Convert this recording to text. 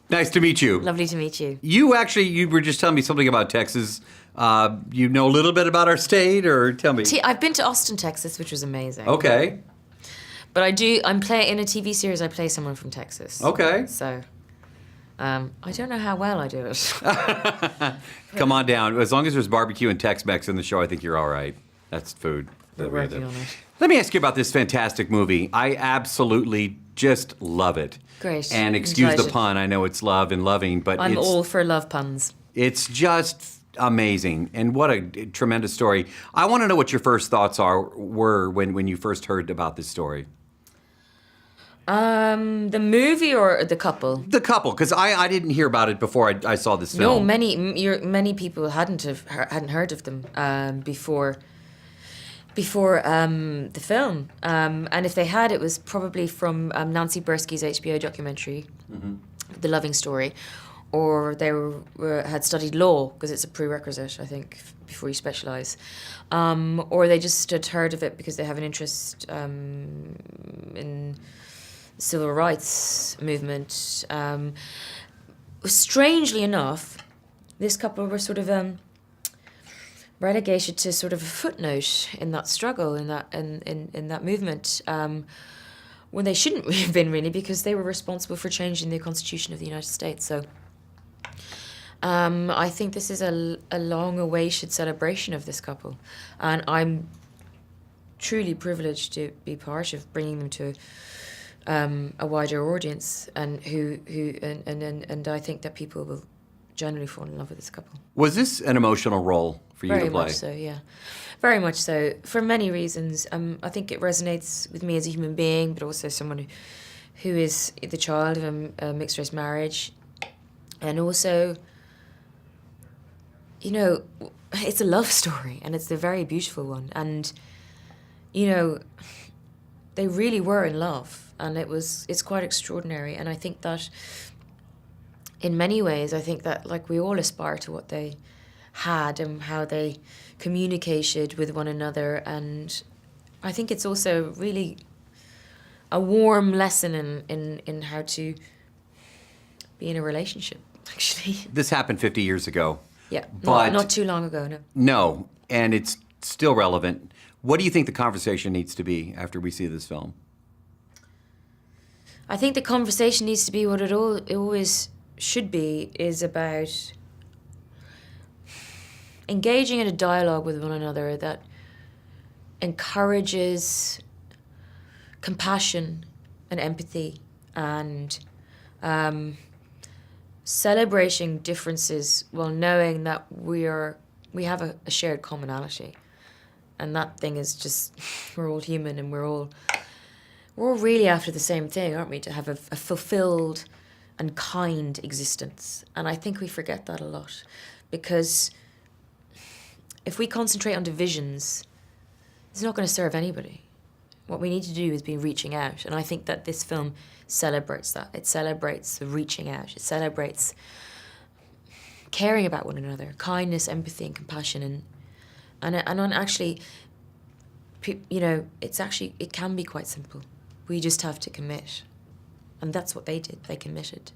Nice to meet you. Lovely to meet you. You were just telling me something about Texas. You know a little bit about our state, or tell me. I've been to Austin, Texas, which was amazing. Okay. But in a TV series, I play someone from Texas. Okay. So, I don't know how well I do it. Come on down. As long as there's barbecue and Tex-Mex in the show, I think you're all right. That's food. We're working on it. Let me ask you about this fantastic movie. I absolutely just love it. Great. And excuse the pun, I know it's love and loving, but I'm all for love puns. It's just amazing, and what a tremendous story. I want to know what your first thoughts were when you first heard about this story. The movie or the couple? The couple, because I didn't hear about it before I saw this film. No, many people hadn't heard of them before the film, and if they had, it was probably from Nancy Bursky's HBO documentary, The Loving Story, or they had studied law, because it's a prerequisite, I think, before you specialise, or they just had heard of it because they have an interest in the civil rights movement. Strangely enough, this couple were sort of relegated to sort of a footnote in that struggle, in that movement, when they shouldn't have been, really, because they were responsible for changing the Constitution of the United States. So I think this is a long-awaited celebration of this couple, and I'm truly privileged to be part of bringing them to a wider audience, and and I think that people will generally fall in love with this couple. Was this an emotional role for you to play? Very much so, yeah. Very much so, for many reasons. I think it resonates with me as a human being, but also someone who is the child of a mixed-race marriage. And also, you know, it's a love story, and it's a very beautiful one. And, you know, they really were in love, and it's quite extraordinary. And I think that, in many ways, I think that, like, we all aspire to what they had and how they communicated with one another. And I think it's also really a warm lesson in how to be in a relationship, actually. This happened 50 years ago. Yeah, but not too long ago, no. No, and it's still relevant. What do you think the conversation needs to be after we see this film? I think the conversation needs to be what it always should be, is about engaging in a dialogue with one another that encourages compassion and empathy, and celebrating differences while knowing that we have a shared commonality, and that thing is just we're all human, and we're all really after the same thing, aren't we? To have a fulfilled and kind existence. And I think we forget that a lot, because if we concentrate on divisions, it's not going to serve anybody. What we need to do is be reaching out, and I think that this film celebrates that. It celebrates the reaching out. It celebrates caring about one another, kindness, empathy, and compassion, and actually, you know, it can be quite simple. We just have to commit, and that's what they did. They committed.